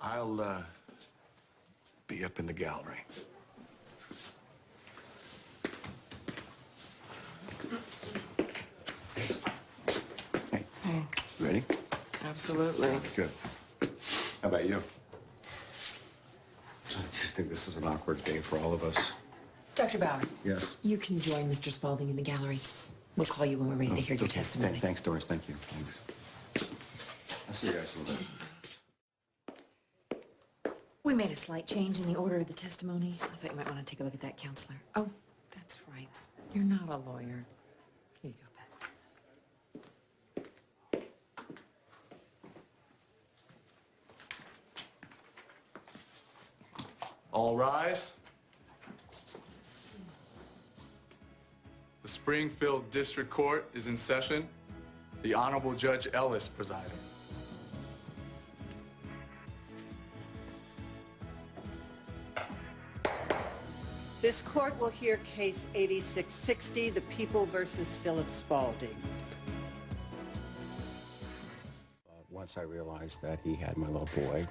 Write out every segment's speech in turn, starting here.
I'll be up in the gallery. Hey. Hey. Ready? Absolutely. Good. How about you? I just think this is an awkward day for all of us. Dr. Bauer. Yes? You can join Mr. Spaulding in the gallery. We'll call you when we're ready to hear your testimony. Thanks, Doris. Thank you. Thanks. I'll see you guys in a little bit. We made a slight change in the order of the testimony. I thought you might want to take a look at that, counselor. Oh, that's right. You're not a lawyer. Here you go, Beth. All rise. The Springfield District Court is in session. The Honorable Judge Ellis presiding. This court will hear case 8660, the People versus Philip Spaulding. Once I realized that he had my little boy,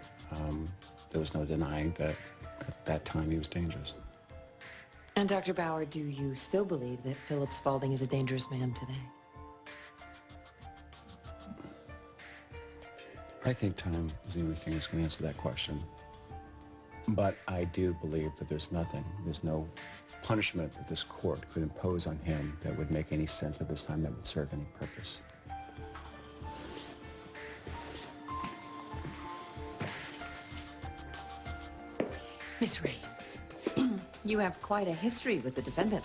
there was no denying that at that time he was dangerous. And Dr. Bauer, do you still believe that Philip Spaulding is a dangerous man today? I think time is the only thing that's going to answer that question. But I do believe that there's no punishment that this court could impose on him that would make any sense at this time that would serve any purpose. Miss Raines, you have quite a history with the defendant.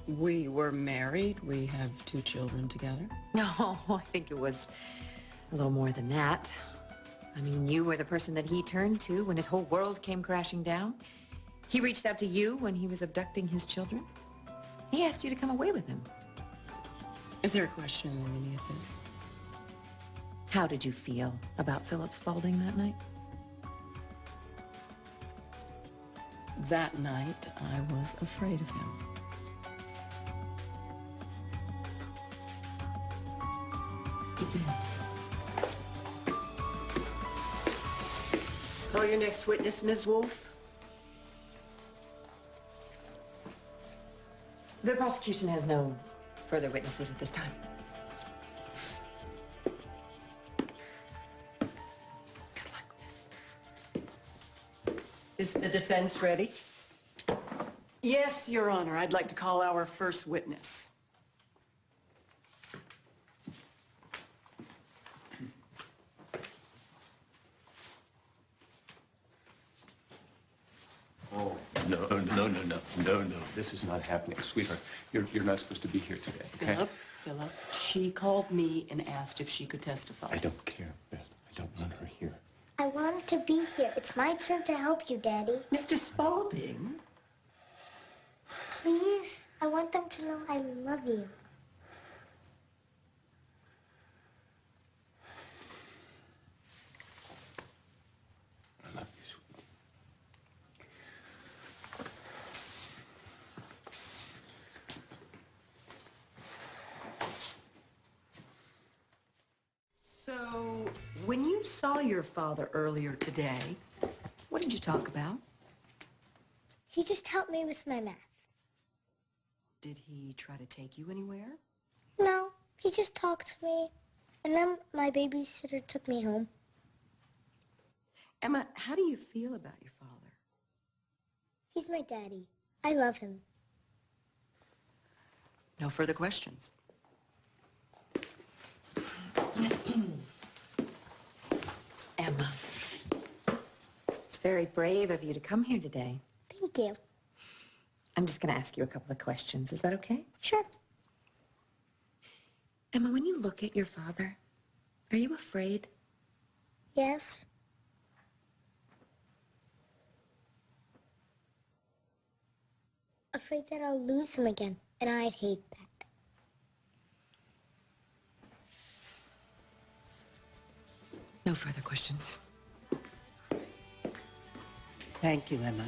We were married. We have 2 children together. No, I think it was a little more than that. I mean, you were the person that he turned to when his whole world came crashing down. He reached out to you when he was abducting his children. He asked you to come away with him. Is there a question in any of this? How did you feel about Philip Spaulding that night? That night, I was afraid of him. Call your next witness, Ms. Wolfe. The prosecution has no further witnesses at this time. Good luck. Is the defense ready? Yes, Your Honor. I'd like to call our first witness. Oh, no. This is not happening, sweetheart. You're not supposed to be here today, okay? Philip, she called me and asked if she could testify. I don't care, Beth. I don't want her here. I want to be here. It's my turn to help you, Daddy. Mr. Spaulding? Please? I want them to know I love you. I love you, sweetie. So, when you saw your father earlier today, what did you talk about? He just helped me with my math. Did he try to take you anywhere? No, he just talked to me. And then my babysitter took me home. Emma, how do you feel about your father? He's my daddy. I love him. No further questions. Emma, it's very brave of you to come here today. Thank you. I'm just going to ask you a couple of questions. Is that okay? Sure. Emma, when you look at your father, are you afraid? Yes. Afraid that I'll lose him again, and I'd hate that. No further questions. Thank you, Emma.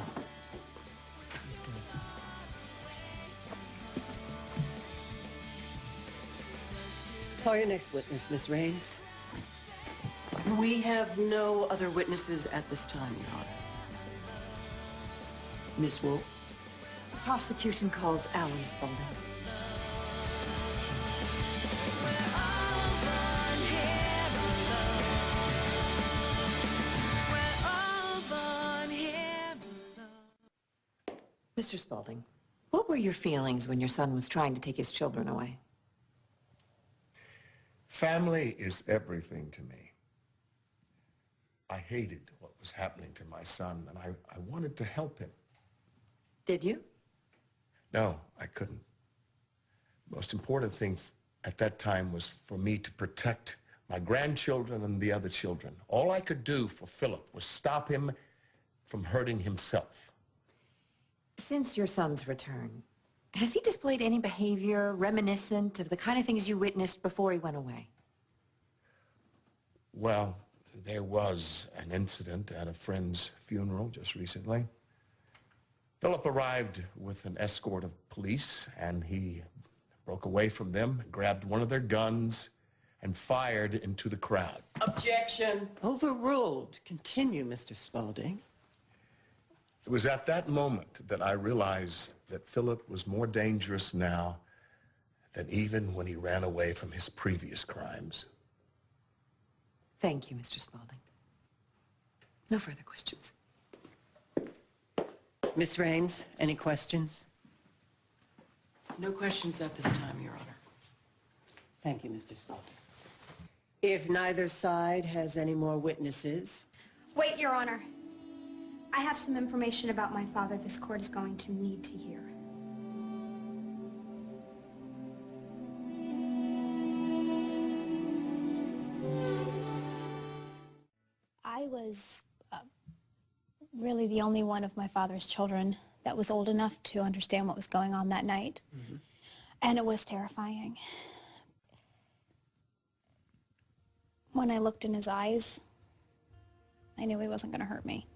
Call your next witness, Miss Raines. We have no other witnesses at this time, Your Honor. Ms. Wolfe? Prosecution calls Alan Spaulding. Mr. Spaulding, what were your feelings when your son was trying to take his children away? Family is everything to me. I hated what was happening to my son, and I wanted to help him. Did you? No, I couldn't. The most important thing at that time was for me to protect my grandchildren and the other children. All I could do for Philip was stop him from hurting himself. Since your son's return, has he displayed any behavior reminiscent of the kind of things you witnessed before he went away? Well, there was an incident at a friend's funeral just recently. Philip arrived with an escort of police, and he broke away from them, grabbed one of their guns, and fired into the crowd. Objection. Overruled. Continue, Mr. Spaulding. It was at that moment that I realized that Philip was more dangerous now than even when he ran away from his previous crimes. Thank you, Mr. Spaulding. No further questions. Miss Raines, any questions? No questions at this time, Your Honor. Thank you, Mr. Spaulding. If neither side has any more witnesses, Wait, Your Honor. I have some information about my father this court is going to need to hear. I was really the only one of my father's children that was old enough to understand what was going on that night. Mm-hmm. And it was terrifying. When I looked in his eyes, I knew he wasn't going to hurt me.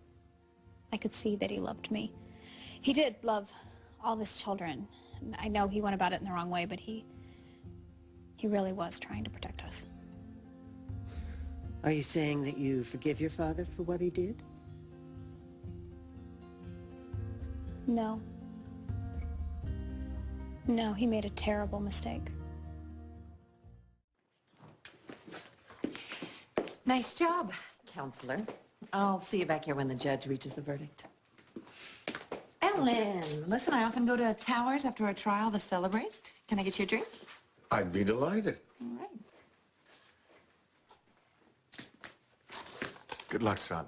I could see that he loved me. He did love all of his children. And I know he went about it in the wrong way, but he really was trying to protect us. are you saying that you forgive your father for what he did? No. No, he made a terrible mistake. Nice job, counselor. I'll see you back here when the judge reaches the verdict. Ellen, listen, I often go to Towers after a trial to celebrate. Can I get you a drink? I'd be delighted. All right. Good luck, son.